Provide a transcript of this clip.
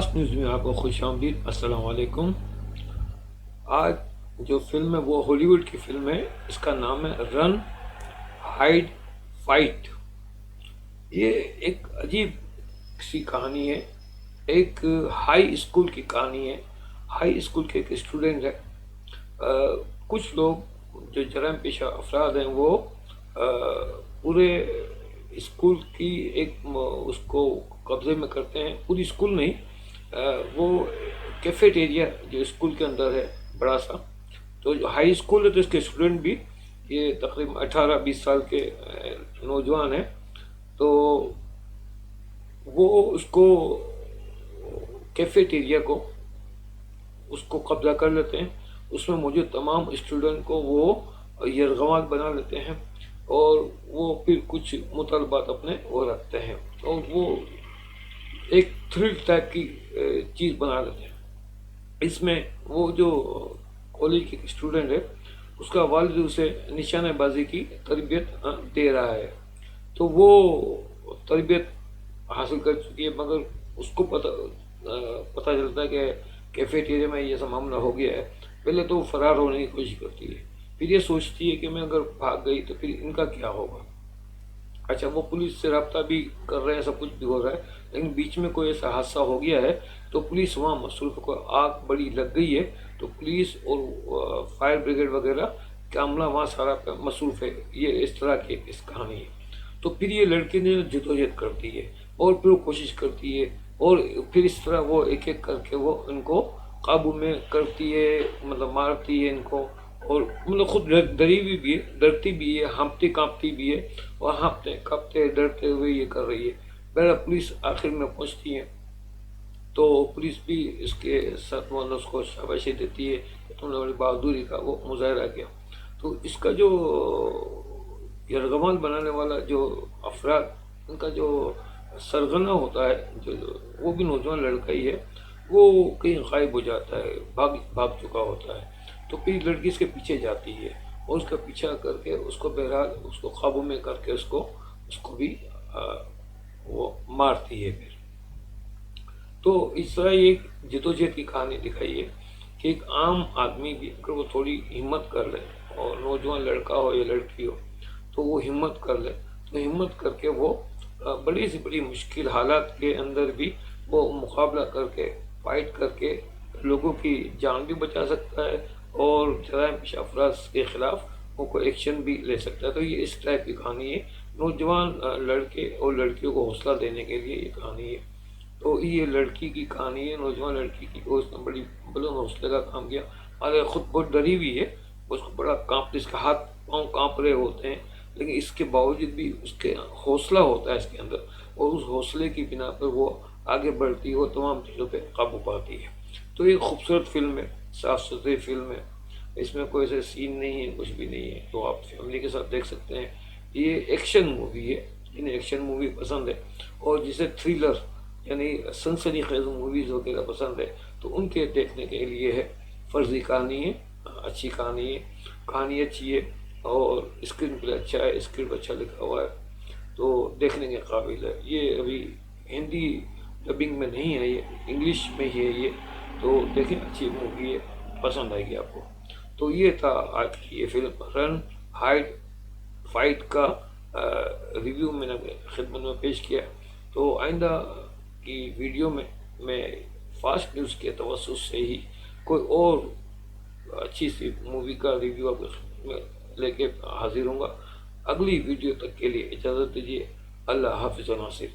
Fast news میں آپ کو خوش آمدید۔ السلام علیکم۔ آج جو فلم ہے وہ ہالی ووڈ کی فلم ہے، اس کا نام ہے رن ہائڈ فائٹ۔ یہ ایک عجیب سی کہانی ہے، ایک ہائی اسکول کی کہانی ہے۔ ہائی اسکول کے ایک اسٹوڈنٹ ہے، کچھ لوگ جو جرائم پیشہ افراد ہیں وہ پورے اسکول کی ایک اس کو قبضے میں کرتے ہیں۔ پوری اسکول نہیں، وہ کیفیٹیریا جو اسکول کے اندر ہے بڑا سا، تو جو ہائی اسکول ہے تو اس کے اسٹوڈنٹ بھی یہ تقریباً 18-20 سال کے نوجوان ہیں، تو وہ اس کو کیفیٹیریا کو اس کو قبضہ کر لیتے ہیں۔ اس میں موجود تمام اسٹوڈنٹ کو وہ یرغمال بنا لیتے ہیں، اور وہ پھر کچھ مطالبات اپنے وہ رکھتے ہیں، اور وہ ایک تھرل ٹائپ کی چیز بنا لیتے ہیں۔ اس میں وہ جو کالج کے اسٹوڈنٹ ہے، اس کا والد اسے نشانہ بازی کی تربیت دے رہا ہے، تو وہ تربیت حاصل کر چکی ہے، مگر اس کو پتہ چلتا ہے کہ کیفیٹیریا میں یہ ایسا معاملہ ہو گیا ہے۔ پہلے تو وہ فرار ہونے کی کوشش کرتی ہے، پھر یہ سوچتی ہے کہ میں اگر بھاگ گئی تو پھر ان کا کیا ہوگا۔ اچھا، وہ پولیس سے رابطہ بھی کر رہے ہیں، سب کچھ بھی ہو رہا ہے، لیکن بیچ میں کوئی ایسا حادثہ ہو گیا ہے تو پولیس وہاں مصروف، کو آگ بڑی لگ گئی ہے، تو پولیس اور فائر بریگیڈ وغیرہ کا عملہ وہاں سارا مصروف ہے۔ یہ اس طرح کی اس کہانی ہے۔ تو پھر یہ لڑکی نے جدوجہد کرتی ہے، اور پھر وہ کوشش کرتی ہے، اور پھر اس طرح وہ ایک ایک کر کے وہ ان کو قابو میں کرتی ہے، مطلب مارتی ہے ان کو، اور مطلب خود ڈرتی بھی ہے، ہانپتی کانپتی بھی ہے، اور ہانپتے کانپتے ڈرتے ہوئے یہ کر رہی ہے۔ بہرحال پولیس آخر میں پہنچتی ہے، تو پولیس بھی اس کے ساتھ اس کو شاباشی دیتی ہے کہ تم نے بڑی بہادری کا وہ مظاہرہ کیا۔ تو اس کا جو یرغمال بنانے والا جو افراد، ان کا جو سرغنہ ہوتا ہے، جو وہ بھی نوجوان لڑکا ہی ہے، وہ کہیں غائب ہو جاتا ہے، بھاگ چکا ہوتا ہے۔ تو پھر لڑکی اس کے پیچھے جاتی ہے، اور اس کا پیچھا کر کے اس کو بہرحال اس کو قابو میں کر کے اس کو بھی وہ مارتی ہے پھر۔ تو اس طرح یہ ایک جدوجہد کی کہانی دکھائی ہے کہ ایک عام آدمی بھی اگر وہ تھوڑی ہمت کر لے، اور نوجوان لڑکا ہو یا لڑکی ہو، تو وہ ہمت کر لے، تو ہمت کر کے وہ بڑی سے بڑی مشکل حالات کے اندر بھی وہ مقابلہ کر کے، فائٹ کر کے لوگوں کی جان بھی بچا سکتا ہے، اور جرائم پیشہ افراد کے خلاف وہ کوئی ایکشن بھی لے سکتا ہے۔ تو یہ اس ٹائپ کی کہانی ہے، نوجوان لڑکے اور لڑکیوں کو حوصلہ دینے کے لیے یہ کہانی ہے۔ تو یہ لڑکی کی کہانی ہے، نوجوان لڑکی کی، اس نے بڑی بلند حوصلے کا کام کیا، اور خود بہت ڈری ہوئی ہے، اس کو بڑا اس کا ہاتھ پاؤں کانپ رہے ہوتے ہیں، لیکن اس کے باوجود بھی اس کے حوصلہ ہوتا ہے اس کے اندر، اور اس حوصلے کی بنا پر وہ آگے بڑھتی ہے، وہ تمام چیزوں پہ قابو پاتی ہے۔ تو یہ خوبصورت فلم ہے، صاف ستھری فلم ہے، اس میں کوئی ایسے سین نہیں ہے، کچھ بھی نہیں ہے، تو آپ فیملی کے ساتھ دیکھ سکتے ہیں۔ یہ ایکشن مووی ہے، جنہیں ایکشن مووی پسند ہے، اور جسے تھرلر یعنی سنسنی خیز موویز وغیرہ پسند ہے، تو ان کے دیکھنے کے لیے ہے۔ فرضی کہانی ہے، اچھی کہانی ہے، کہانی اچھی ہے، اور اسکرین پلے اچھا ہے، اسکرپٹ اچھا لکھا ہوا ہے، تو دیکھنے کے قابل ہے۔ یہ ابھی ہندی ڈبنگ میں نہیں ہے، یہ انگلش میں ہی ہے یہ، تو دیکھیں، اچھی مووی ہے، پسند آئے گی آپ کو۔ تو یہ تھا آج کی یہ فلم رن ہائڈ فائٹ کا ریویو میں نے خدمت میں پیش کیا۔ تو آئندہ کی ویڈیو میں فاسٹ نیوز کے توسط سے ہی کوئی اور اچھی سی مووی کا ریویو آپ میں لے کے حاضر ہوں گا۔ اگلی ویڈیو تک کے لیے اجازت دیجیے۔ اللہ حافظ و ناصر۔